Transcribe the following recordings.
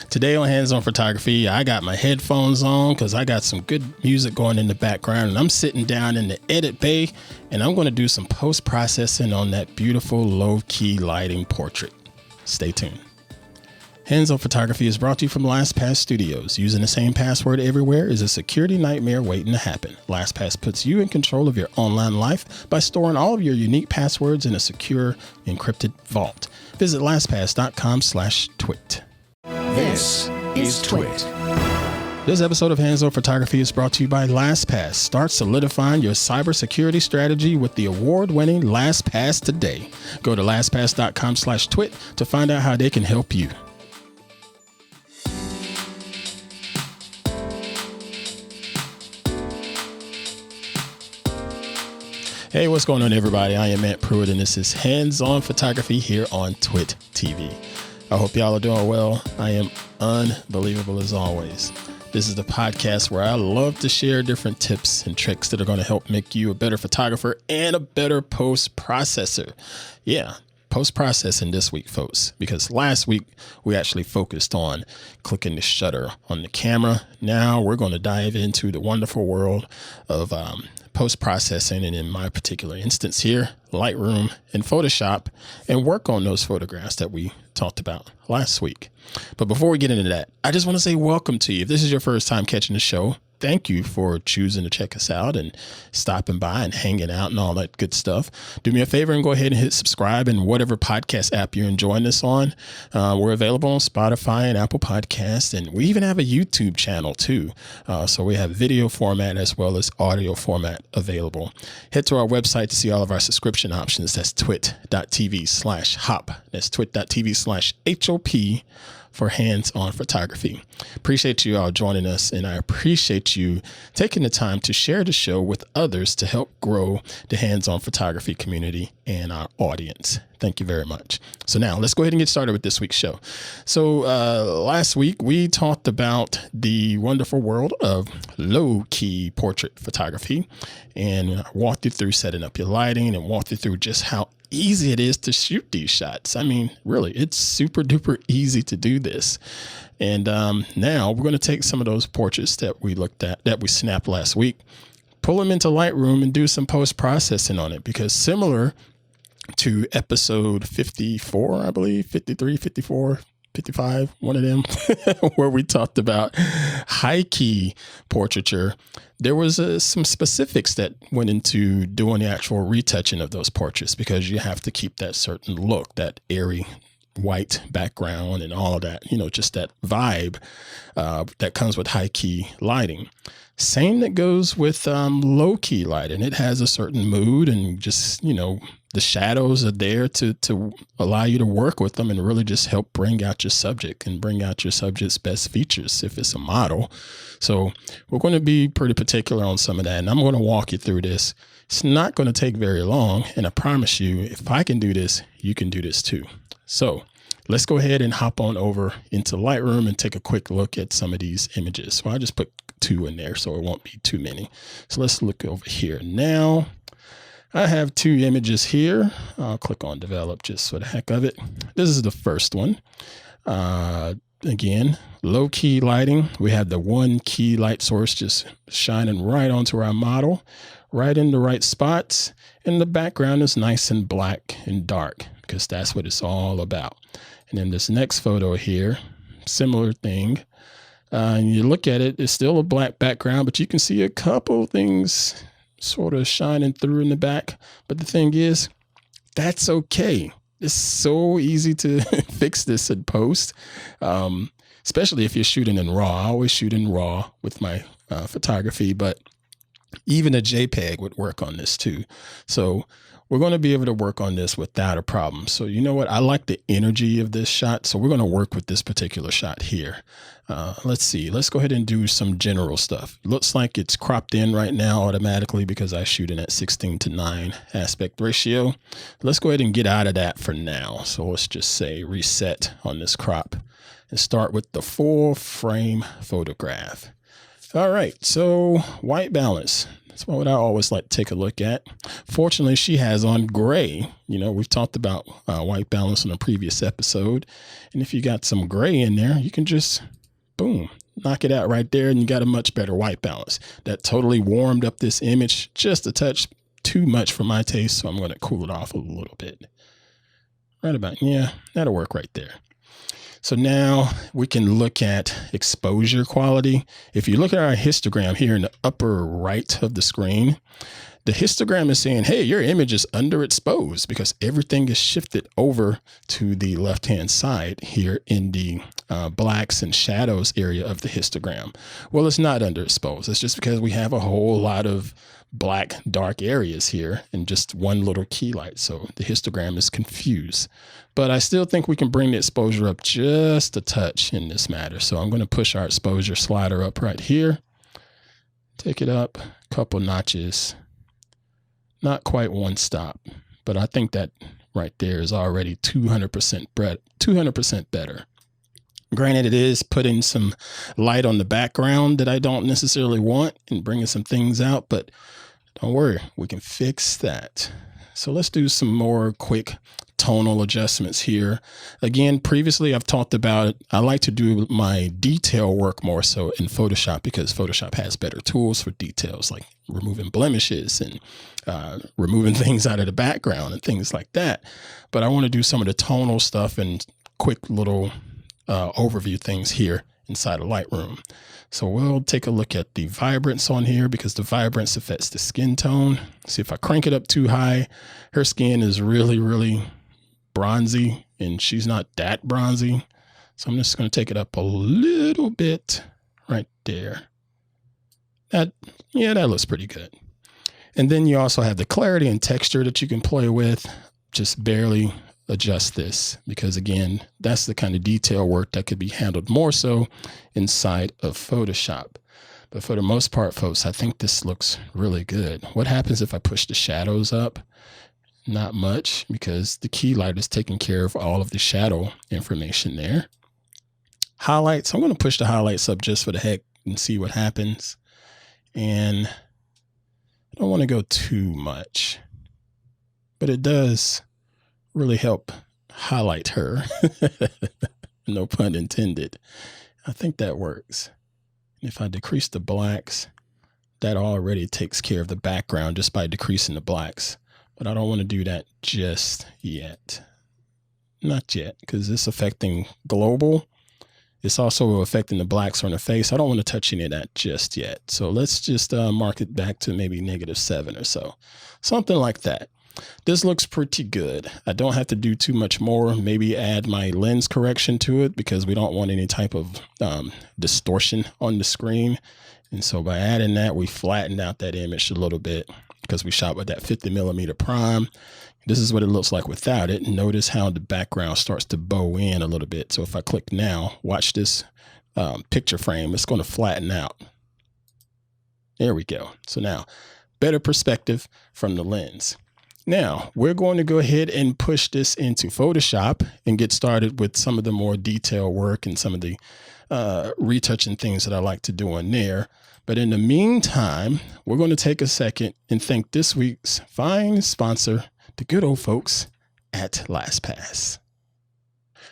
Today on Hands On Photography, I got my headphones on because I got some good music going in the background, and I'm sitting down in the edit bay and I'm going to do some post-processing on that beautiful low-key lighting portrait. Stay tuned. Hands On Photography is brought to you from LastPass Studios. Using the same password everywhere is a security nightmare waiting to happen. LastPass puts you in control of your online life by storing all of your unique passwords in a secure, encrypted vault. Visit lastpass.com/twit. This is TWiT. This episode of Hands On Photography is brought to you by LastPass. Start solidifying your cybersecurity strategy with the award-winning LastPass today. Go to lastpass.com/twit to find out how they can help you. Hey, what's going on, everybody? I am Pruitt, and this is Hands On Photography here on TWiT TV. I hope y'all are doing well. I am unbelievable as always. This is the podcast where I love to share different tips and tricks that are going to help make you a better photographer and a better post-processor. Yeah, post-processing this week, folks, because last week we actually focused on clicking the shutter on the camera. Now we're going to dive into the wonderful world of post-processing, and in my particular instance here, Lightroom and Photoshop, and work on those photographs that we talked about last week. But before we get into that, I just want to say welcome to you. If this is your first time catching the show, thank you for choosing to check us out and stopping by and hanging out and all that good stuff. Do me a favor and go ahead and hit subscribe in whatever podcast app you're enjoying this on. We're available on Spotify and Apple Podcasts, and we even have a YouTube channel too. So we have video format as well as audio format available. Head to our website to see all of our subscription options. That's twit.tv/hop. That's twit.tv/HOP. for Hands On Photography. Appreciate you all joining us, and I appreciate you taking the time to share the show with others to help grow the Hands On Photography community and our audience. Thank you very much. So now let's go ahead and get started with this week's show. So last week we talked about the wonderful world of low-key portrait photography, and walked you through setting up your lighting and walked you through just how easy it is to shoot these shots. I mean, really, it's super duper easy to do this. And now we're going to take some of those portraits that we looked at, that we snapped last week, pull them into Lightroom and do some post-processing on it, because similar to episode 54, I believe, 53, 54, 55, one of them, where we talked about high key portraiture, there was some specifics that went into doing the actual retouching of those portraits, because you have to keep that certain look, that airy white background and all of that, you know, just that vibe that comes with high key lighting. Same that goes with low key lighting. It has a certain mood, and just, you know, the shadows are there to allow you to work with them and really just help bring out your subject and bring out your subject's best features if it's a model. So we're going to be pretty particular on some of that, and I'm going to walk you through this. It's not going to take very long, and I promise you, if I can do this, you can do this too. So let's go ahead and hop on over into Lightroom and take a quick look at some of these images. So I just put 2 in there so it won't be too many. So let's look over here now. I have 2 images here. I'll click on develop just for the heck of it. This is the first one. Again, low key lighting. We have the one key light source just shining right onto our model, right in the right spots. And the background is nice and black and dark, because that's what it's all about. And then this next photo here, similar thing. And you look at it, it's still a black background, but you can see a couple things sort of shining through in the back. But the thing is, that's okay. It's so easy to fix this in post, especially if you're shooting in RAW. I always shoot in RAW with my photography, but even a JPEG would work on this too. So we're going to be able to work on this without a problem. So you know what? I like the energy of this shot. So we're going to work with this particular shot here. Let's see. Let's go ahead and do some general stuff. Looks like it's cropped in right now automatically because I shoot in at 16:9 aspect ratio. Let's go ahead and get out of that for now. So let's just say reset on this crop and start with the full frame photograph. All right, so white balance. That's what I always like to take a look at. Fortunately, she has on gray. We've talked about white balance in a previous episode. And if you got some gray in there, you can just, boom, knock it out right there. And you got a much better white balance. That totally warmed up this image just a touch too much for my taste. So I'm going to cool it off a little bit. Right about, that'll work right there. So now we can look at exposure quality. If you look at our histogram here in the upper right of the screen, the histogram is saying, hey, your image is underexposed because everything is shifted over to the left-hand side here in the blacks and shadows area of the histogram. Well, it's not underexposed. It's just because we have a whole lot of black dark areas here and just one little key light. So the histogram is confused, but I still think we can bring the exposure up just a touch in this matter. So I'm going to push our exposure slider up right here, take it up a couple notches, not quite one stop, but I think that right there is already 200% better. Granted, it is putting some light on the background that I don't necessarily want and bringing some things out, but don't worry, we can fix that. So let's do some more quick tonal adjustments here. Again, previously I've talked about it. I like to do my detail work more so in Photoshop because Photoshop has better tools for details like removing blemishes and removing things out of the background and things like that. But I want to do some of the tonal stuff and quick little overview things here inside of Lightroom. So we'll take a look at the vibrance on here because the vibrance affects the skin tone. See, if I crank it up too high, her skin is really, really bronzy and she's not that bronzy. So I'm just going to take it up a little bit right there. That looks pretty good. And then you also have the clarity and texture that you can play with. Just barely adjust this because again, that's the kind of detail work that could be handled more so inside of Photoshop. But for the most part, folks, I think this looks really good. What happens if I push the shadows up? Not much because the key light is taking care of all of the shadow information there. Highlights, I'm going to push the highlights up just for the heck and see what happens. And I don't want to go too much, but it does really help highlight her. No pun intended. I think that works. If I decrease the blacks, that already takes care of the background just by decreasing the blacks. But I don't want to do that just yet. Not yet, because it's affecting global. It's also affecting the blacks on the face. I don't want to touch any of that just yet. So let's just mark it back to maybe -7 or so. Something like that. This looks pretty good. I don't have to do too much more. Maybe add my lens correction to it because we don't want any type of distortion on the screen. And so by adding that, we flattened out that image a little bit because we shot with that 50mm prime. This is what it looks like without it. Notice how the background starts to bow in a little bit. So if I click now, watch this picture frame, it's going to flatten out. There we go. So now better perspective from the lens. Now we're going to go ahead and push this into Photoshop and get started with some of the more detailed work and some of the retouching things that I like to do on there. But in the meantime, we're going to take a second and thank this week's fine sponsor, the good old folks at LastPass.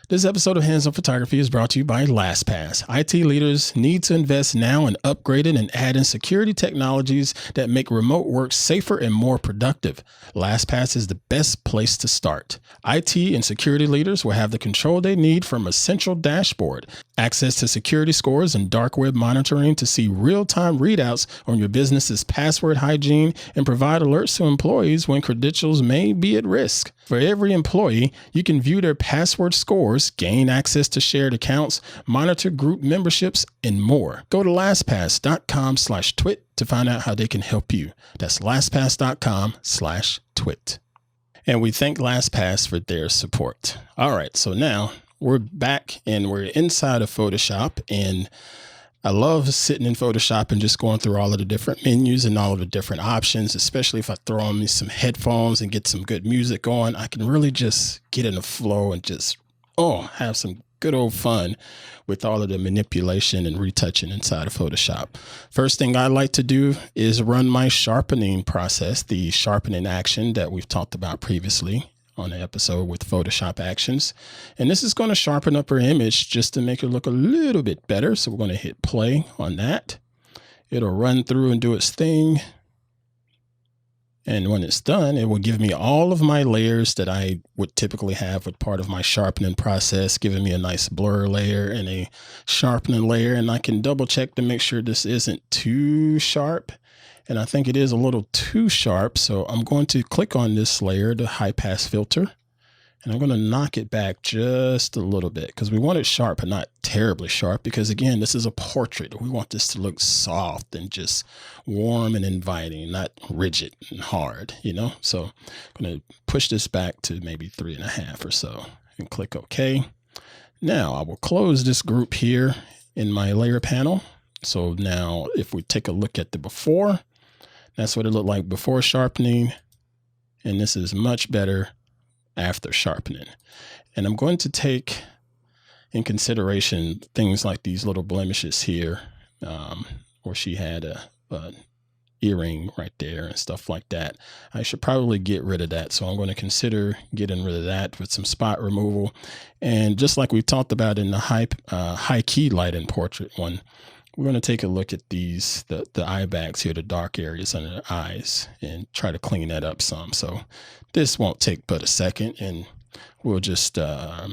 This episode of Hands On Photography is brought to you by LastPass. IT leaders need to invest now in upgrading and adding security technologies that make remote work safer and more productive. LastPass is the best place to start. IT and security leaders will have the control they need from a central dashboard, access to security scores and dark web monitoring to see real-time readouts on your business's password hygiene and provide alerts to employees when credentials may be at risk. For every employee, you can view their password scores, gain access to shared accounts, monitor group memberships, and more. Go to lastpass.com/twit to find out how they can help you. That's lastpass.com/twit. And we thank LastPass for their support. All right, so now we're back and we're inside of Photoshop, and I love sitting in Photoshop and just going through all of the different menus and all of the different options, especially if I throw on me some headphones and get some good music on. I can really just get in the flow and just, have some good old fun with all of the manipulation and retouching inside of Photoshop. First thing I like to do is run my sharpening process, the sharpening action that we've talked about previously on the episode with Photoshop actions. And this is going to sharpen up our image just to make it look a little bit better. So we're going to hit play on that. It'll run through and do its thing. And when it's done, it will give me all of my layers that I would typically have with part of my sharpening process, giving me a nice blur layer and a sharpening layer. And I can double check to make sure this isn't too sharp. And I think it is a little too sharp. So I'm going to click on this layer, the high pass filter, and I'm going to knock it back just a little bit because we want it sharp but not terribly sharp, because again, this is a portrait. We want this to look soft and just warm and inviting, not rigid and hard, you know? So I'm going to push this back to maybe 3.5 or so and click OK. Now I will close this group here in my layer panel. So now if we take a look at the before, that's what it looked like before sharpening. And this is much better after sharpening. And I'm going to take in consideration things like these little blemishes here, where she had a earring right there and stuff like that. I should probably get rid of that. So I'm going to consider getting rid of that with some spot removal. And just like we talked about in the high key lighting portrait one, we're going to take a look at these, the eye bags here, the dark areas under the eyes, and try to clean that up some. So this won't take but a second, and we'll just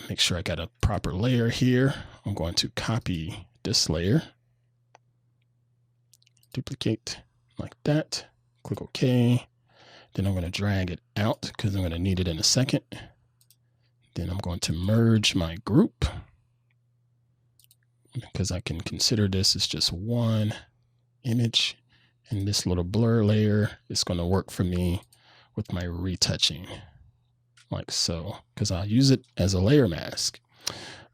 make sure I got a proper layer here. I'm going to copy this layer, duplicate like that, click OK. Then I'm going to drag it out because I'm going to need it in a second. Then I'm going to merge my group, because I can consider this as just one image, and this little blur layer is going to work for me with my retouching like so, because I'll use it as a layer mask.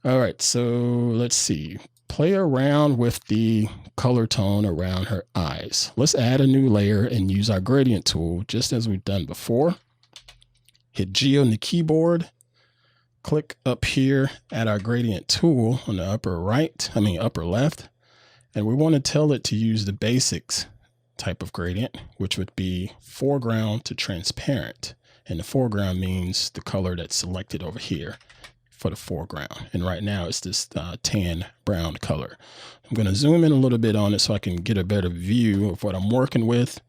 All right, so let's see. Play around with the color tone around her eyes. Let's add a new layer and use our gradient tool just as we've done before. Hit G on the keyboard. Click up here at our gradient tool on the upper left, and we want to tell it to use the basics type of gradient, which would be foreground to transparent. And the foreground means the color that's selected over here for the foreground. And right now it's this tan brown color. I'm going to zoom in a little bit on it so I can get a better view of what I'm working with.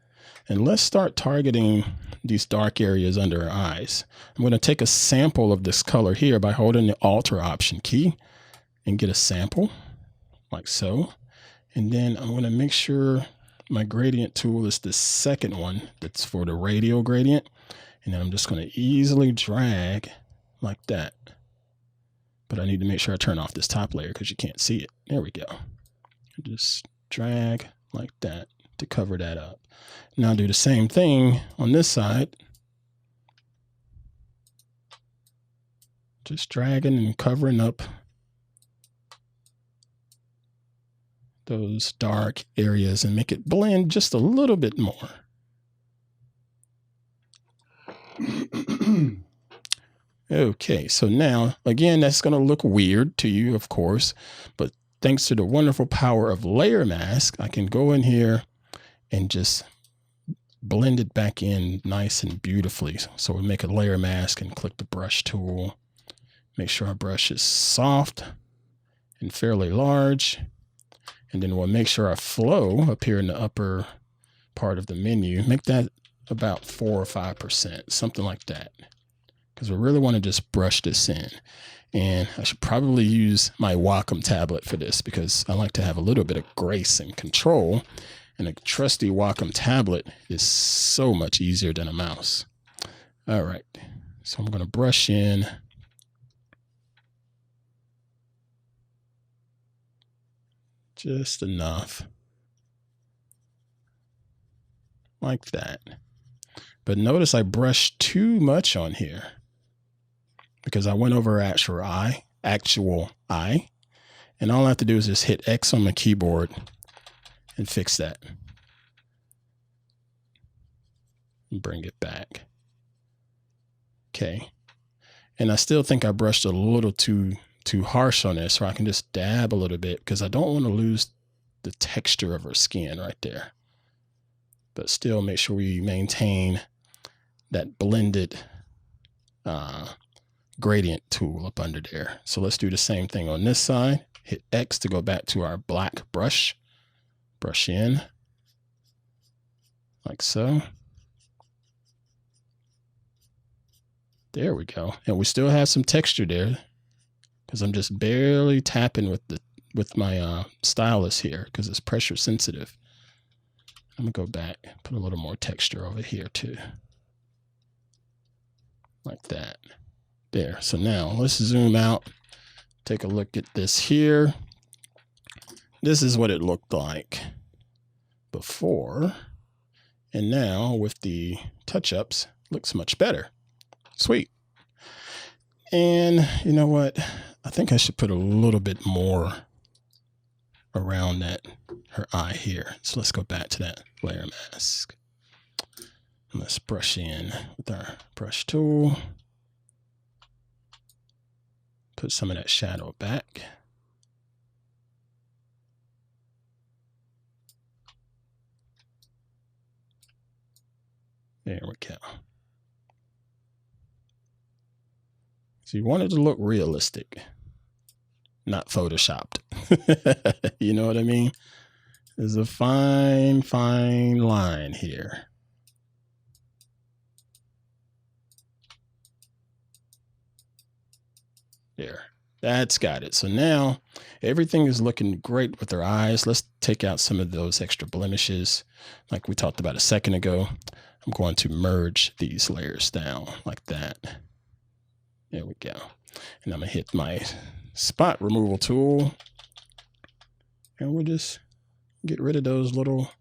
And let's start targeting these dark areas under her eyes. I'm going to take a sample of this color here by holding the Alt or Option key and get a sample like so. And then I'm going to make sure my gradient tool is the second one that's for the radial gradient. And then I'm just going to easily drag like that. But I need to make sure I turn off this top layer because you can't see it. There we go. Just drag like that to cover that up. Now do the same thing on this side. Just dragging and covering up those dark areas and make it blend just a little bit more. Okay, so now, again, that's going to look weird to you, of course, but thanks to the wonderful power of Layer Mask, I can go in here and just blend it back in nice and beautifully. So we'll make a layer mask and click the brush tool. Make sure our brush is soft and fairly large. And then we'll make sure our flow up here in the upper part of the menu, make that about 4 or 5%, something like that. Because we really want to just brush this in. And I should probably use my Wacom tablet for this because I like to have a little bit of grace and control. And a trusty Wacom tablet is so much easier than a mouse. All right, so I'm going to brush in. Just enough. Like that. But notice I brushed too much on here because I went over actual eye. And all I have to do is just hit X on my keyboard and fix that. And bring it back. Okay. And I still think I brushed a little too too harsh on this, or I can just dab a little bit because I don't want to lose the texture of her skin right there. But still make sure we maintain that blended gradient tool up under there. So let's do the same thing on this side. Hit X to go back to our black brush. Brush in like so. There we go. And we still have some texture there because I'm just barely tapping with my stylus here because it's pressure sensitive. I'm gonna go back, put a little more texture over here too. Like that. There. So now let's zoom out, take a look at this here. This is what it looked like before. And now with the touch-ups, looks much better. Sweet. And you know what? I think I should put a little bit more around her eye here. So let's go back to that layer mask. And let's brush in with our brush tool. Put some of that shadow back. There we go. So you want it to look realistic, not photoshopped. You know what I mean? There's a fine, fine line here. There, that's got it. So now everything is looking great with our eyes. Let's take out some of those extra blemishes like we talked about a second ago. I'm going to merge these layers down like that. There we go. And I'm going to hit my spot removal tool. And we'll just get rid of those little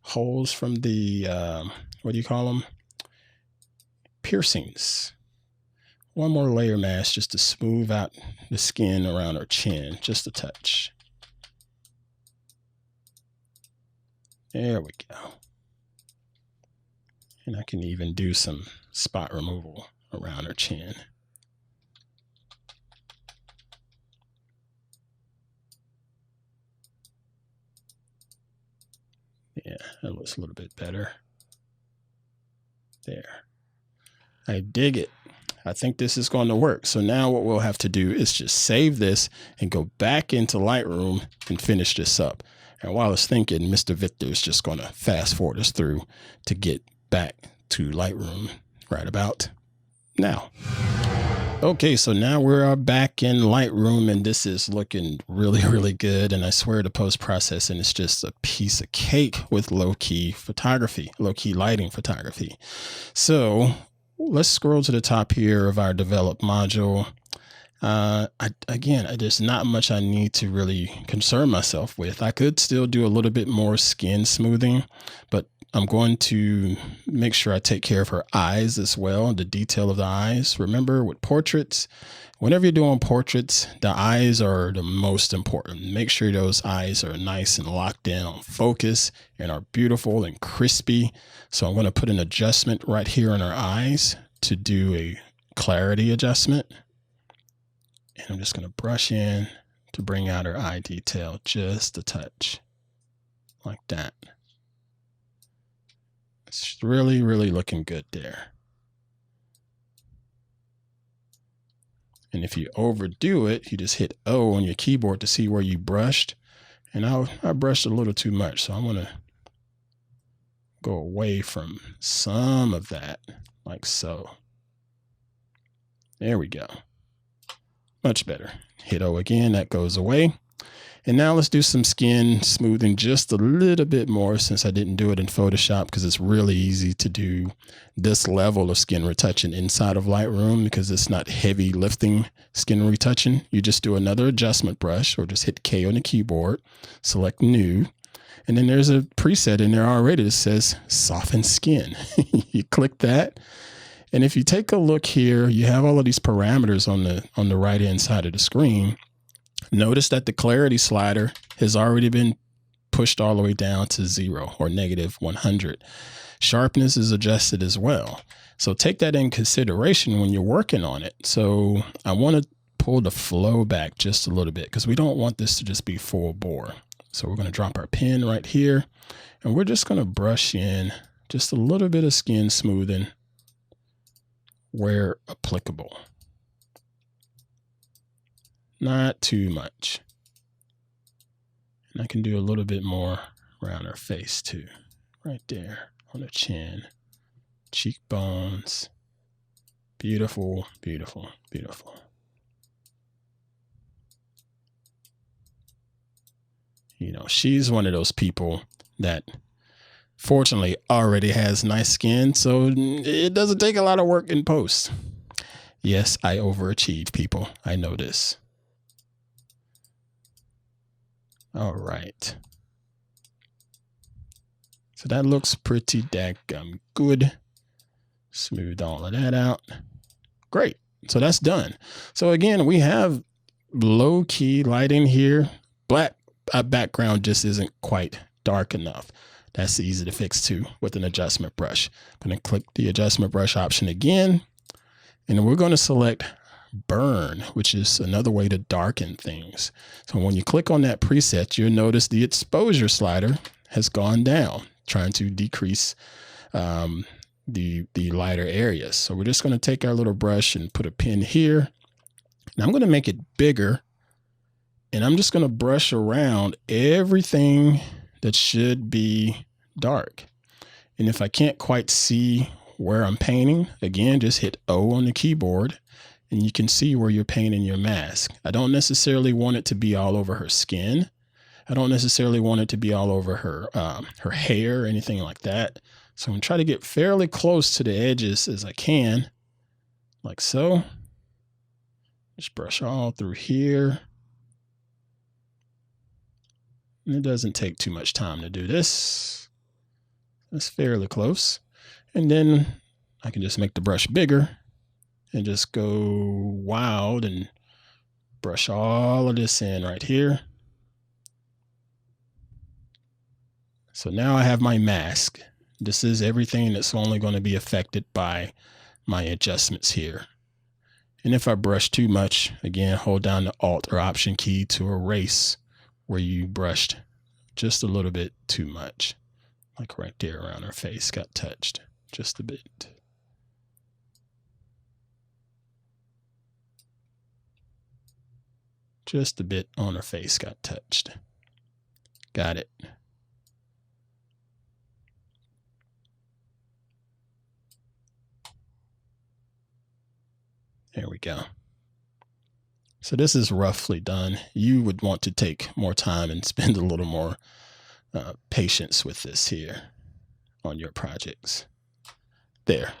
holes from the, what do you call them? Piercings. One more layer mask just to smooth out the skin around her chin, just a touch. There we go. And I can even do some spot removal around her chin. Yeah, that looks a little bit better. There. I dig it. I think this is going to work. So now what we'll have to do is just save this and go back into Lightroom and finish this up. And while I was thinking, Mr. Victor is just going to fast forward us through to get back to Lightroom right about now. Okay, so now we're back in Lightroom and this is looking really, really good. And I swear the post-processing is just a piece of cake with low-key photography, low-key lighting photography. So let's scroll to the top here of our develop module. Again, there's not much I need to really concern myself with. I could still do a little bit more skin smoothing, but I'm going to make sure I take care of her eyes as well, the detail of the eyes. Remember with portraits, whenever you're doing portraits, the eyes are the most important. Make sure those eyes are nice and locked in on focus and are beautiful and crispy. So I'm going to put an adjustment right here on her eyes to do a clarity adjustment. And I'm just going to brush in to bring out her eye detail just a touch like that. It's really, really looking good there. And if you overdo it, you just hit O on your keyboard to see where you brushed. And I brushed a little too much, so I'm going to go away from some of that, like so. There we go. Much better. Hit O again, that goes away. And now let's do some skin smoothing just a little bit more since I didn't do it in Photoshop because it's really easy to do this level of skin retouching inside of Lightroom because it's not heavy lifting skin retouching. You just do another adjustment brush or just hit K on the keyboard, select new, and then there's a preset in there already that says soften skin. You click that. And if you take a look here, you have all of these parameters on the right hand side of the screen. Notice that the clarity slider has already been pushed all the way down to 0 or -100. Sharpness is adjusted as well. So take that in consideration when you're working on it. So I want to pull the flow back just a little bit because we don't want this to just be full bore. So we're going to drop our pen right here, and we're just going to brush in just a little bit of skin smoothing where applicable. Not too much. And I can do a little bit more around her face too. Right there on her chin, cheekbones. Beautiful, beautiful, beautiful. You know, she's one of those people that fortunately already has nice skin, so it doesn't take a lot of work in post. Yes, I overachieve, people. I know this. All right. So that looks pretty daggum good. Smooth all of that out. Great. So that's done. So again, we have low key lighting here. Black background just isn't quite dark enough. That's easy to fix too with an adjustment brush. I'm going to click the adjustment brush option again, and we're going to select burn, which is another way to darken things. So when you click on that preset, you'll notice the exposure slider has gone down, trying to decrease the lighter areas. So we're just going to take our little brush and put a pin here. And I'm going to make it bigger. And I'm just going to brush around everything that should be dark. And if I can't quite see where I'm painting, again, just hit O on the keyboard and you can see where you're painting your mask. I don't necessarily want it to be all over her skin. I don't necessarily want it to be all over her hair or anything like that. So I'm going to try to get fairly close to the edges as I can, like so. Just brush all through here. And it doesn't take too much time to do this. That's fairly close. And then I can just make the brush bigger and just go wild and brush all of this in right here. So now I have my mask. This is everything that's only going to be affected by my adjustments here. And if I brush too much, again, hold down the Alt or Option key to erase where you brushed just a little bit too much. Like right there around her face got touched just a bit. Just a bit on her face got touched. Got it. There we go. So this is roughly done. You would want to take more time and spend a little more patience with this here on your projects. There.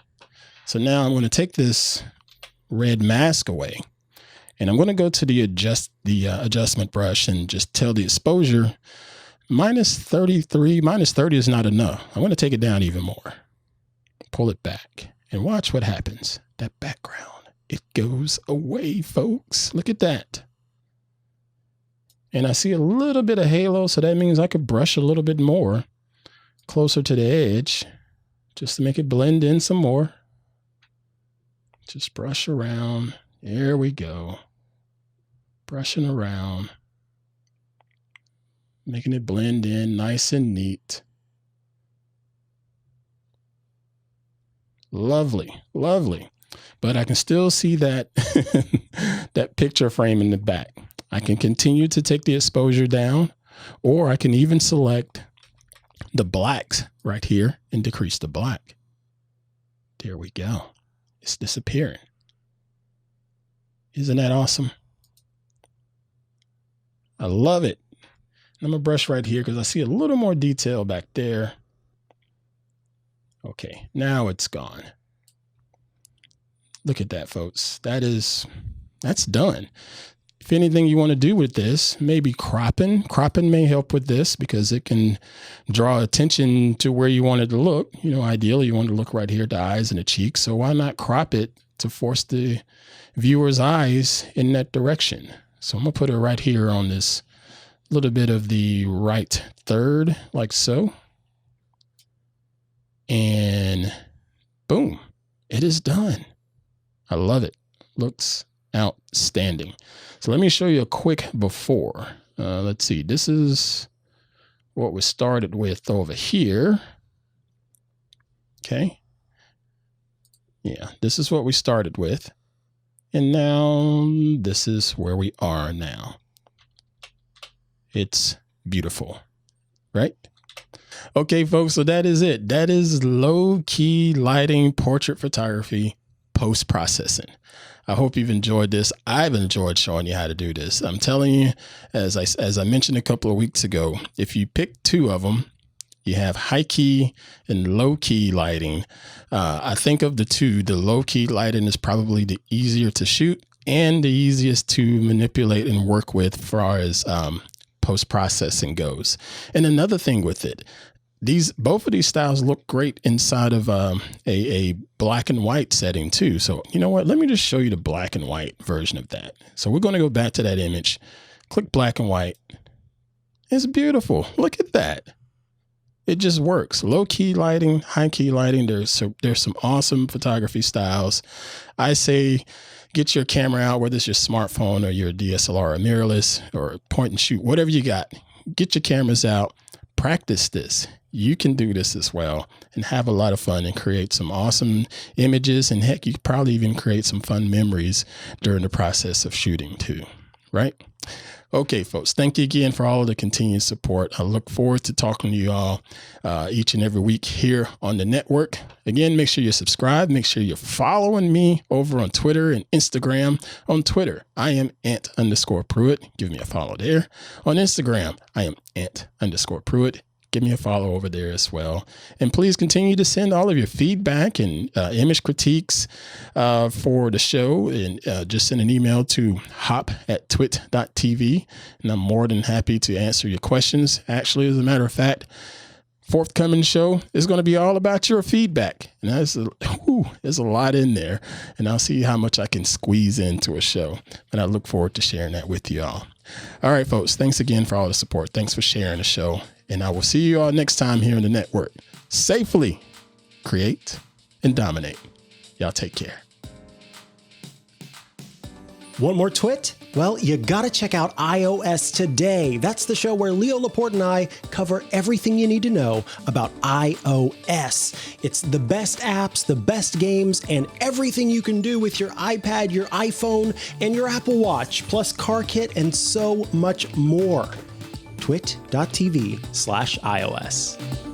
So now I'm going to take this red mask away, and I'm going to go to the adjustment brush and just tell the exposure minus 33. Minus 30 is not enough. I'm going to take it down even more. Pull it back and watch what happens. That background. It goes away, folks. Look at that. And I see a little bit of halo, so that means I could brush a little bit more closer to the edge just to make it blend in some more. Just brush around. There we go. Brushing around. Making it blend in nice and neat. Lovely, lovely. But I can still see that, that picture frame in the back. I can continue to take the exposure down, or I can even select the blacks right here and decrease the black. There we go. It's disappearing. Isn't that awesome? I love it. I'm going to brush right here because I see a little more detail back there. Okay, now it's gone. Look at that, folks. That's done. If anything you want to do with this, maybe cropping. Cropping may help with this because it can draw attention to where you want it to look. You know, ideally you want to look right here at the eyes and the cheeks. So why not crop it to force the viewer's eyes in that direction? So I'm going to put her right here on this little bit of the right third, like so. And boom, it is done. I love it. Looks outstanding. So let me show you a quick before. Let's see. This is what we started with over here. Okay. Yeah, this is what we started with. And now this is where we are now. It's beautiful, right? Okay, folks, so that is it. That is low-key lighting portrait photography post-processing. I hope you've enjoyed this. I've enjoyed showing you how to do this. I'm telling you, as I mentioned a couple of weeks ago, if you pick two of them, you have high key and low key lighting. I think of the two, the low key lighting is probably the easier to shoot and the easiest to manipulate and work with as far as post-processing goes. And another thing with it, both of these styles look great inside of a black and white setting too. So you know what? Let me just show you the black and white version of that. So we're going to go back to that image, click black and white. It's beautiful. Look at that. It just works. Low key lighting, high key lighting. There's some awesome photography styles. I say get your camera out, whether it's your smartphone or your DSLR or mirrorless or point and shoot, whatever you got. Get your cameras out, practice this. You can do this as well and have a lot of fun and create some awesome images. And heck, you could probably even create some fun memories during the process of shooting too, right? Okay, folks, thank you again for all of the continued support. I look forward to talking to you all each and every week here on the network. Again, make sure you're subscribed. Make sure you're following me over on Twitter and Instagram. On Twitter, I am ant_Pruitt. Give me a follow there. On Instagram, I am ant_Pruitt. Give me a follow over there as well. And please continue to send all of your feedback and image critiques for the show. And just send an email to hop@twit.tv. And I'm more than happy to answer your questions. Actually, as a matter of fact, forthcoming show is going to be all about your feedback. And there's a lot in there. And I'll see how much I can squeeze into a show. And I look forward to sharing that with you all. All right, folks, thanks again for all the support. Thanks for sharing the show. And I will see you all next time here in the network. Safely create and dominate. Y'all take care. Want more TWiT? Well, you gotta check out iOS Today. That's the show where Leo Laporte and I cover everything you need to know about iOS. It's the best apps, the best games, and everything you can do with your iPad, your iPhone, and your Apple Watch, plus CarKit and so much more. twit.tv/iOS.